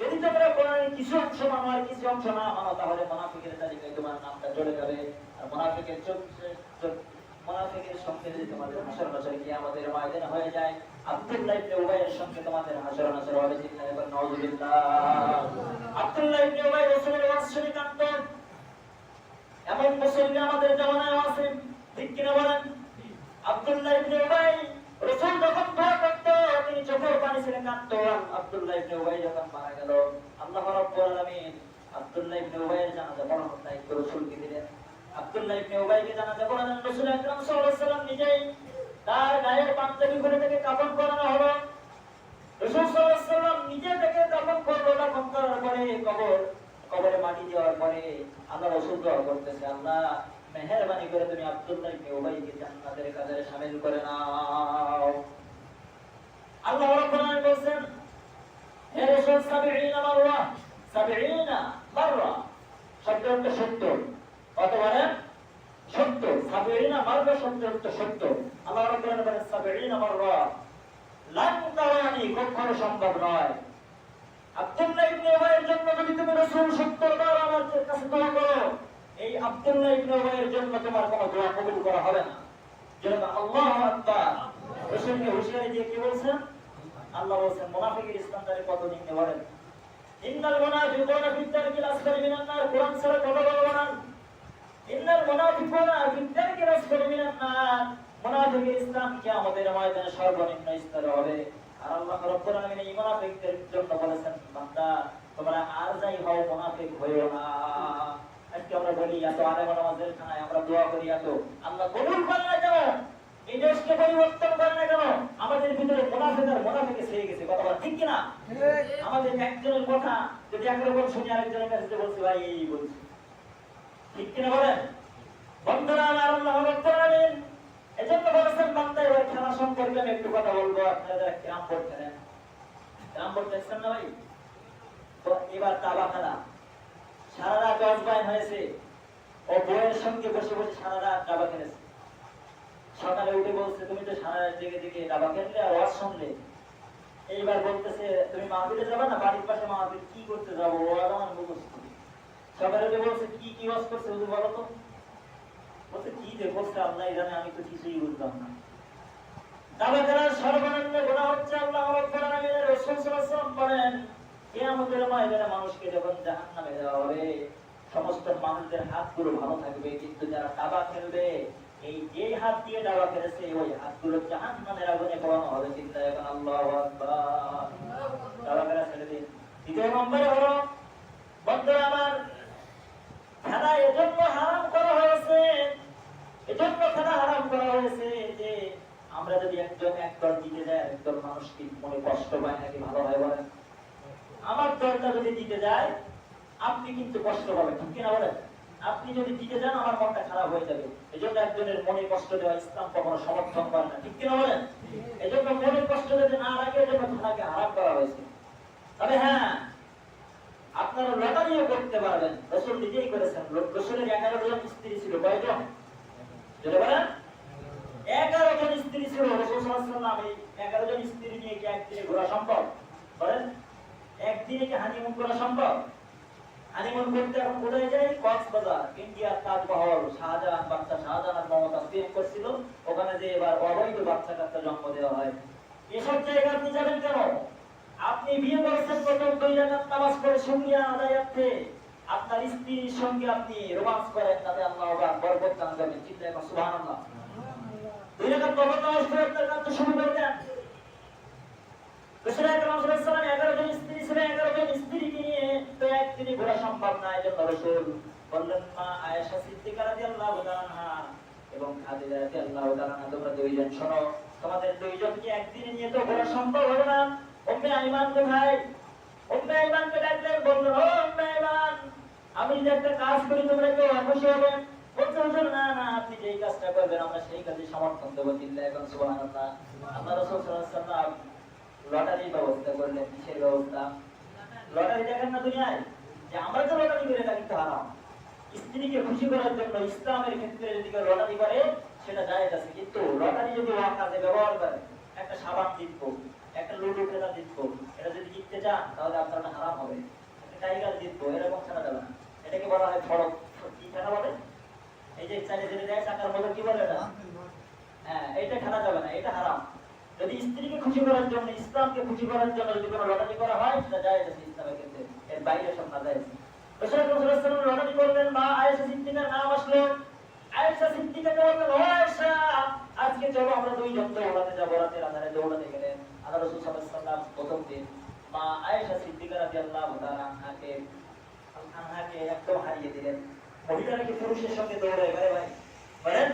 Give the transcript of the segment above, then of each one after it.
যদি তোমরা কোরআনের কিছু অংশ মানো আর কিছু অংশ না মানো, তাহলে মুনাফিকের তালিকায় তোমার নামটা চলে যাবে। আর মুনাফিকের সঙ্গে যদি তোমাদের হাসর নাসর কিয়ামতের ময়দানে হয়ে যায়, আব্দুল্লাহ ইবনে উবাইয়ের সঙ্গে তোমাদের হাসর নাসর হবে। চিন্তা করে নাউযুবিল্লাহ। আব্দুল্লাহ ইবনে উবাই রাসূলের ওয়াজ শুনে কাঁদতেন। এমন মুসলিম আমাদের জামানায় আছে, ঠিক কিনা বলেন? আব্দুল্লাহ ইবনে উবাই রাসূল যখন দোয়া করতো তিনি চোখের পানি ছেড়ে কাঁদতেন। আব্দুল্লাহ ইবনে উবাই যখন মারা গেল, আল্লাহ রাব্বুল আলামিন আব্দুল্লাহ ইবনে উবাইয়ের জানাজা পড়ানোর দায়িত্ব রাসূলকে দিলেন। আব্দুল্লাহ ইবনে উবাইকে জানাজা পড়ালেন রাসূল আকরাম সাল্লাল্লাহু আলাইহি ওয়াসাল্লাম নিজেই। তার গায়ের পাঞ্জাবি খুলে থেকে কাফন পরানো হলো। রাসূল সাল্লাল্লাহু আলাইহি ওয়াসাল্লাম নিজে থেকে কাফন করলো। কাফন করার পরে কবরে মাটি দেওয়ার পরে আল্লাহ রাসূল দোয়া করতেছে, আল্লাহ মেহেরবানি করে তুমি আব্দুল্লাহ ইবনে উবাইকে জান্নাতের কাতারে শামিল করে নাও। আল্লাহ রাব্বুল আলামিন বলেন, হে রাসূল 70 মাররা, 70 মাররা শব্দ অর্থ 70। কত বলেন? 70। 70 মাররা শব্দ অর্থ 70। আল্লাহ রাব্বুল আলামিন বলেন 70 মাররা লান তারানি, কখনো সম্ভব নয়। আব্দুল্লাহ ইবনে উবাইয়ের জন্য যদি তুমি রাসূল 70 বার আমার কাছে দোয়া করো, এই আব্দুল্লাহ ইবনে উবাইয়ের জন্য তোমার কোনো দোয়া কবুল করা হবে না। যেরকম আল্লাহু আকবার। রাসূলকে হুঁশিয়ারি দিয়ে কি বলছেন? আল্লাহ বলেন মুনাফিকের স্ট্যান্ডার্ডে কত নিতে পারেন। ইন্নাল মুনাফিকুনা ফি দারকিল আসফালি মিনান নার, কোরআন সূরা কত বলেন? ইন্নাল মুনাফিকুনা ফি দারকিল আসফালি মিনান নার, মুনাফিকের স্থান কিয়ামতের ময়দানে সর্বনিম্ন স্তরে হবে। আর আল্লাহ রাব্বুল আলামিন এই মুনাফিকদের জন্য বলেছেন, বান্দা তোমরা আর যাই হও মুনাফিক হইও না। আজকে আমরা বলি এত আলেম নামাজের খানায় আমরা দোয়া করি, এত আল্লাহ কবুল করে না কেন? এই দেশকে পরিবর্তন করে না কেন? আমাদের ভিতরে মুনাফিকে ছেয়ে গেছে। কথা বলা ঠিক কিনা? আমাদের একজনের কথা যদি একরকম শুনি আরেকজনের কাছে বলছি ভাই এই বলছি, ঠিক কিনা বলেন? বন্ধুরা আল্লাহ রাব্বুল আলামিন এজন্য বলেছেন, বান্দা এবার খেলা সম্পর্কে আমি একটু কথা বলবো। আপনারা ক্যারাম বোর্ড খেলেন, ক্যারাম বোর্ড দেখছেন না ভাই? তো এবার দাবা খেলা সারা রাত অজবাইন হয়েছে, ও বউয়ের সঙ্গে বসে বসে সারা রাত দাবা খেলেছে। সকালে উঠে বলছে, তুমি তো সারা রাত জেগে জেগে দাবা খেললে আর ওয়াজ শুনলে, এইবার বলতেছে তুমি মাহফিলে যাবে না? বাড়ির পাশে মাহফিল, কি করতে যাবো? ওয়াজ আমার মুখস্থ। সকালে উঠে বলছে, কি ওয়াজ করছে হুজুর বলো তো? বলছে কি যে বলছে আল্লাহ জানে, আমি তো কিছুই বুঝলাম না। দাবা খেলার সর্বনিম্ন গুনাহ হচ্ছে আল্লাহ রাব্বুল আলামিনের রাসূল সাল্লাল্লাহু আলাইহি ওয়াসাল্লাম বলেন, কিয়ামতের ময়দানে মানুষকে যখন জাহান্নামে দেওয়া হবে, সমস্ত মানুষদের হাতগুলো ভালো থাকবে, কিন্তু যারা দাবা খেলবে, এই যে হাত দিয়ে দাবা খেলেছে ওই হাতগুলো জাহান্নামের আগুনে পোড়ানো হবে। চিন্তা এখন আল্লাহু আকবার। দাবা খেলা ছেড়ে দিন। দ্বিতীয় নম্বরে হলো, বন্ধুরা আমার, খেলা এজন্য হারাম করা হয়েছে, এজন্য খেলা হারাম করা হয়েছে যে আমরা যদি একদল জিতে যায়, একদল মানুষ কি মনে কষ্ট পায় নাকি ভালো হয় বলেন? আমার দলটা যদি জিতে যায় আপনি কিন্তু কষ্ট পাবেন, ঠিক কিনা বলেন? আপনি যদি জিতে যান আমার মনটা খারাপ হয়ে যাবে। এজন্য একজনের মনে কষ্ট দেওয়া ইসলাম কখনো সমর্থন করে না, ঠিক কিনা বলেন? এজন্য মনে কষ্ট দিতে না লাগে, এজন্য খেলাকে হারাম করা হয়েছে। তবে হ্যাঁ, আপনারা লটারিও করতে পারবেন। রাসূল নিজেই করেছেন। রাসূলের 11 জন স্ত্রী ছিল। কয়জন? যদি বলেন 11 জন স্ত্রী ছিল রাসূল সাল্লাল্লাহু আলাইহি ওয়াসাল্লাম। এই 11 জন স্ত্রী নিয়ে কি একদিনে ঘোরা সম্ভব? বলেন, একদিনে কি হানিমুন করা সম্ভব? হানিমুন করতে এখন কোথায় যাই? কক্সবাজার, ইন্ডিয়ার তাজমহল। শাহজাহান, বাচ্চা শাহজাহান আর মমতা প্রেম করছিল, ওখানে যে এবার অবৈধ বাচ্চা কাচ্চা জন্ম দেওয়া হয়। এসব জায়গায় আপনি যাবেন কেন? আপনি বিয়ে করেছেন প্রথম 2 রাকাত নামাজ পড়ে শুকরিয়া আদায়ার্থে, আপনার স্ত্রীর সঙ্গে আপনি রোমান্স করেন, তাতে আল্লাহ বরকত দান করবেন। চিন্তা করেন, সুবহানাল্লাহ। 2 রাকাত নফল নামাজ পড়ে আপনার কাজ শুরু করে দেন। রাসূল আকরাম সাল্লাল্লাহু আলাইহি ওয়াসাল্লাম 11 জন স্ত্রী ছিল, 11 জন স্ত্রীকে নিয়ে তো একদিনে ঘোরা সম্ভব না। এজন্য রাসূল বললেন, মা আয়েশা সিদ্দিকা রাদিয়াল্লাহু তাআলা আনহা এবং খাদিজা রাদিয়াল্লাহু তাআলা আনহা, তোমরা 2 জন শোনো, তোমাদের 2 জনকে একদিনে নিয়ে তো ঘোরা সম্ভব হবে না। উম্মে আইমান কোথায়? উম্মে আইমানকে ডাকলেন, বললেন, ও উম্মে আইমান, আমি যে একটা কাজ করি তোমরা কেউ খুশি হবে? বলতে হুজুর না না, আপনি যেই কাজটা করবেন আমরা সেই কাজে সমর্থন দেব। চিন্তা এখন সুবহানাল্লাহ। আল্লাহ রাসূল সাল্লাল্লাহু আলাইহি ওয়াসাল্লাম লটারির ব্যবস্থা করলেন। কিসের ব্যবস্থা? লটারি দেখেন না দুনিয়ায়, যে আমরা যে লটারি করে এটা কিন্তু হারাম। স্ত্রীকে খুশি করার জন্য ইসলামের ক্ষেত্রে যদি কেউ লটারি করে সেটা জায়েজ আছে, কিন্তু লটারি যদি ওয়াকাজে ব্যবহার করে, একটা সাবান জিতবো, একটা লুডো খেলা জিতবো, এটা যদি জিততে চায় যান তাহলে আপনার না হারাম হবে, টাইগার জিতবো এরকম খেলা যাবে না। এটাকে বলা হয় ফরক। কি খেলা বলে? এই যে চাইলে যেটা দেয় চাকার মধ্যে, কি বলে এটা? হ্যাঁ, এটা খেলা যাবে না, এটা হারাম। যদি স্ত্রীকে খুশি করার জন্য, ইসলামকে খুশি করার জন্য যদি কোনো লটারি করা হয় সেটা জায়েজ আছে ইসলামের ক্ষেত্রে, এর বাইরে সব না জায়েজ। রাসূল সাল্লাল্লাহু আলাইহি ওয়াসাল্লাম লটারি করলেন, মা আয়েশা সিদ্দিকার নাম আসলো। আয়েশা সিদ্দিকাকে বললেন, ও আয়েশা, আজকে চলো আমরা দুইজন দৌড়াতে যাবো, রাতের আঁধারে দৌড়াতে গেলেন। আল্লাহ রাসূল সাল্লাল্লাহু আলাইহি ওয়াসাল্লাম প্রথম দিন মা আয়েশা সিদ্দিকা রাদিয়াল্লাহু তাআলা আনহাকে একদম হারিয়ে দিলেন। মহিলারা কি পুরুষের সঙ্গে দৌড়ায় পারে ভাই? বলেন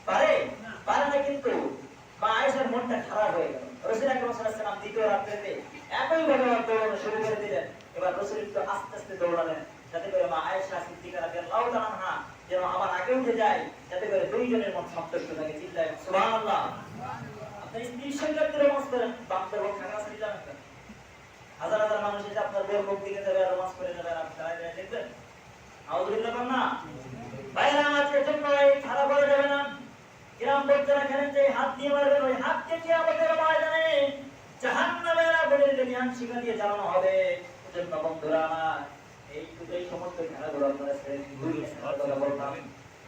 পারে? পারে না। কিন্তু মা আয়েশার মনটা খারাপ হয়ে গেল। রাসূল আকরাম সাল্লাল্লাহু আলাইহি ওয়াসাল্লাম দ্বিতীয় রাত্রিতে একই ভাবে দৌড়ানো শুরু করে দিলেন। এবার রাসূল একটু আস্তে আস্তে দৌড়ালেন, যাতে করে মা আয়েশা সিদ্দিকা রাদিয়াল্লাহু তাআলা আনহা যেন আমার আগে উঠে যায়, যাতে করে দুইজনের মন সন্তুষ্ট থাকে। চিল্লায় সুবহানাল্লাহ। আপনি স্ত্রীর সঙ্গে আপনি রোমান্স করেন, বাপদের বউ খাগড়া ছাড়ি যাবেন কেন? হাজার হাজার মানুষ এসে আপনার বউর মুখ দিকে যাবে আর রোমান্স করে যাবে, আর আপনি দাঁড়ায় দেখবেন? আউযুবিল্লাহ না। বাইরে আজকে জন্য এই খারাপ হয়ে যাবে না। কিরাম বলছেন খেলেন যে হাত দিয়ে মারবেন, ওই হাতকে কিয়ামতের ময়দানে জাহান্নামের আগুনের লেলিহান শিখা দিয়ে জ্বালানো হবে। এজন্য বন্ধুরা আমার, এই সমস্ত খেলাগুলো আপনারা ছেড়ে দিন। কথা বলতাম,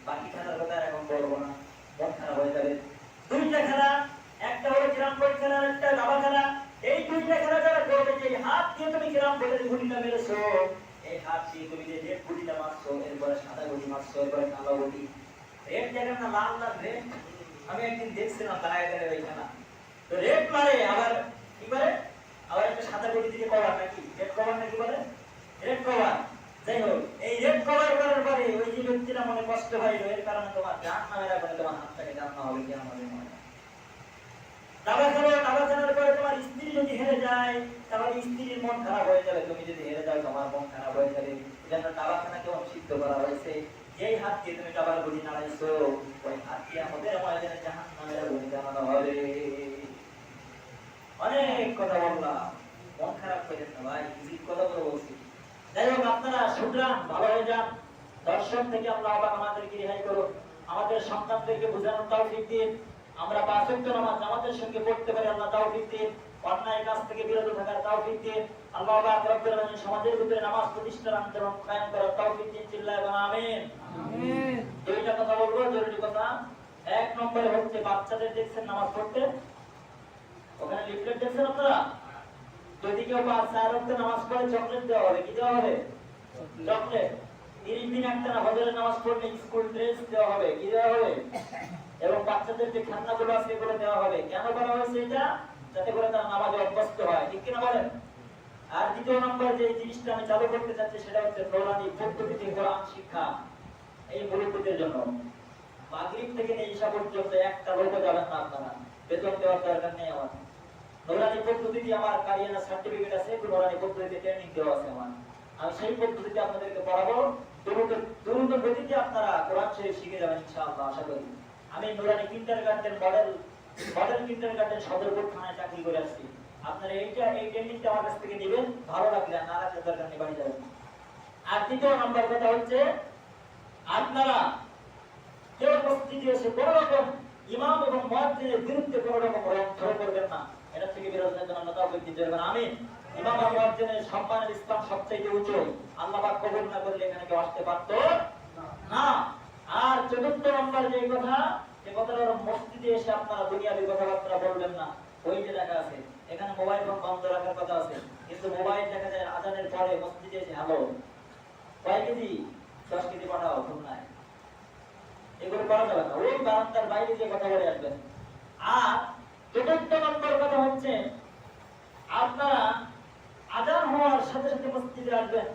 বাকি খেলার কথা এখন বলবো না, মন খারাপ হয়ে যাবে। দুইটা খেলা, একটা হলো কিরাম বল খেলা, একটা দাবা খেলা। এই দুইটা খেলা যারা করবে, যে হাত দিয়ে তুমি কিরাম বলের গুলিটা মেরেছো, এই হাত দিয়ে তুমি যে রেড গুলিটা মারছো, এরপরে সাদা গুলি মারছো, এরপরে কালো গুলি, রেড জায়গা না লাল লাল রেড। আমি একদিন দেখছিলাম দাঁড়ায় দাঁড়ায় ওই খেলা, তো রেড মারে আবার কি করে, আবার একটা সাদা গুলি দিয়ে কভার, নাকি রেড কভার নাকি বলে, রেড কভার। যাই হোক, এই রেড কভার করার পরে ওই যে ব্যক্তিরা মনে কষ্ট হয়, এর কারণে তোমার জাহান্নামের আগুনে তোমার হাতটাকে জাহান্নাম হবে কিয়ামতের ময়দানে। দাবা খেলো, দাবা খেলার পরে তোমার স্ত্রী যদি হেরে যায়, তাহলে স্ত্রীর মন খারাপ হয়ে যাবে। তুমি যদি হেরে যাও, তোমার মন খারাপ হয়ে যাবে। এজন্য দাবা খেলাকে নিষিদ্ধ করা হয়েছে। যেই হাত দিয়ে তুমি দাবার গুলি নাড়াইছো, ওই হাত দিয়ে আমাদের ময়দানে জাহান্নামের আগুনে জ্বালানো হবে। অনেক কথা বললাম, মন খারাপ করেন না ভাই, ঠিক কথা বলছি। যাই হোক, আপনারা শুনলাম, ভালো হয়ে যান। দর্শন থেকে আল্লাহ পাক আমাদেরকে রেহাই করুন, আমাদের সন্তানদেরকে বোঝানোর তৌফিক দিন। আমরা পাঁচ ওয়াক্ত নামাজ জামাতের সঙ্গে পড়তে পারি, আল্লাহ তৌফিক দিন। অন্যায় কাজ থেকে বিরত থাকার তৌফিক দিন। আল্লাহ পাক রব্বুল আলামিন সমাজের ভিতরে নামাজ প্রতিষ্ঠার আন্দোলন কায়েম করার তৌফিক দিন। চিল্লায় বলেন আমিন। আমিন। দুইটা কথা বলবো, জরুরি কথা। এক নম্বরে হচ্ছে, বাচ্চাদের দেখছেন নামাজ পড়তে, ওখানে লিফলেট দেখছেন আপনারা? যদি কেউ 5-4 ওয়াক্ত নামাজ পড়ে, চকলেট দেওয়া হবে। কি দেওয়া হবে? চকলেট। 30 দিন একটা না ফজরের নামাজ পড়লে স্কুল ড্রেস দেওয়া হবে। কি দেওয়া হবে? এবং বাচ্চাদের যে খেলনাগুলো আছে এগুলো দেওয়া হবে। কেন করা হয়েছে এটা? যাতে করে তারা নামাজে অভ্যস্ত হয়। ঠিক কিনা বলেন? আর দ্বিতীয় নম্বর যে জিনিসটা আমি চালু করতে চাচ্ছি, সেটা হচ্ছে নূরানী পদ্ধতিতে কোরআন শিক্ষা। এই মুরব্বিদের জন্য মাগরিব থেকে নিয়ে ঈশা পর্যন্ত একটা লোকও যাবেন না আপনারা, বেতন দেওয়ার দরকার নেই আমার। নূরানী পদ্ধতিতে আমার কারিয়ানা সার্টিফিকেট আছে, নূরানী পদ্ধতিতে ট্রেনিং দেওয়া আছে আমার। আমি সেই পদ্ধতিতে আপনাদেরকে পড়াবো। দ্রুত গতিতে আপনারা কোরআন শরীফ শিখে যাবেন ইনশাআল্লাহ, আশা করি। আমি নূরানী কিন্ডারগার্টেন মডেল কিন্ডারগার্টেন সদরপুর থানায় চাকরি করে আসছি। আপনারা এই ট্রেনিংটা আমার কাছ থেকে নেবেন, ভালো লাগলে না লাগলে দরকার নেই, বাড়ি যাবেন। আর দ্বিতীয় নম্বর কথা হচ্ছে, আপনারা কেউ মসজিদে এসে কোনো রকম ইমাম এবং মুয়াজ্জিনের বিরুদ্ধে কোনো রকম রং ধরে করবেন না। এটা থেকে বিরত থাকার জন্য আল্লাহ তাওফীক দিন। আমিন। ইমাম আর মুয়াজ্জিনের সম্মানের ইসলাম সবচেয়ে উঁচু। আল্লাহ পাক কবুল না করলে এখানে কেউ আসতে পারত না। আর চতুর্থ নম্বর যে কথা, সে কথাটা হলো, মসজিদে এসে আপনারা দুনিয়াবি কথাবার্তা বলবেন না। ওই যে লেখা আছে, এখানে মোবাইল ফোন বন্ধ রাখার কথা আছে, কিন্তু মোবাইল দেখা যায় আজানের পরে মসজিদে এসে হ্যালো কয় কেজি, 10 কেজি পাঠাও খুলনায়, এগুলো করা যাবে না। ওই বারান্দার বাইরে যে কথা বলে আসবেন। আর চতুর্থ নম্বর কথা হচ্ছে, আপনারা আজান হওয়ার সাথে সাথে মসজিদে আসবেন,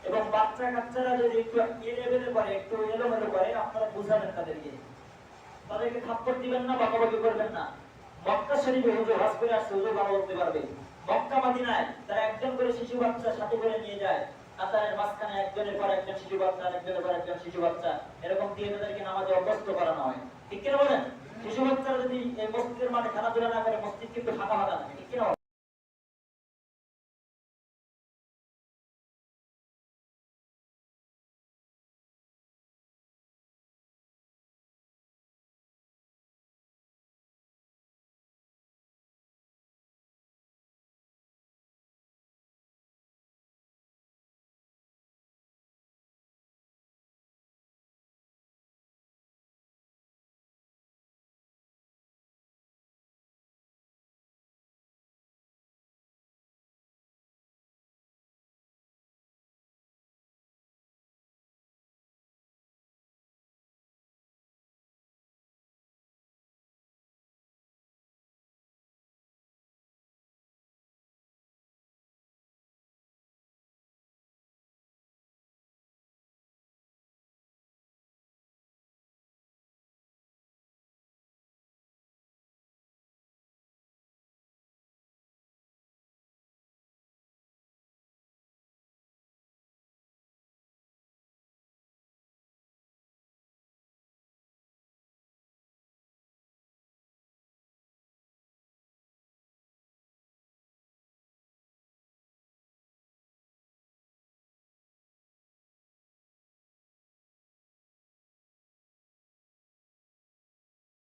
এবং বাচ্চা কাচ্চারা যদি একটু এলোমেলো করে, একটু এলোমেলো করে, আপনারা বুঝাবেন তাদেরকে। তাদেরকে থাপ্পড় দিবেন না, বকাবকি করবেন না। মক্কা শরীফে হুজুর হজ করে আসছে, হুজুর ভালো বলতে পারবে। মক্কা মদিনায় তারা একজন করে শিশু বাচ্চা সাথে করে নিয়ে যায়, কাতারের মাঝখানে একজনের পর একজন শিশু বাচ্চা, একজনের পর একজন শিশু বাচ্চা, এরকম দিয়ে তাদেরকে নামাজে অভ্যস্ত করানো হয়। ঠিক কিনা বলেন? শিশু বাচ্চারা যদি এই মসজিদের মাঠে খেলাধুলা না করে, মসজিদ কিন্তু ফাঁকা ফাঁকা থাকে। ঠিক কিনা?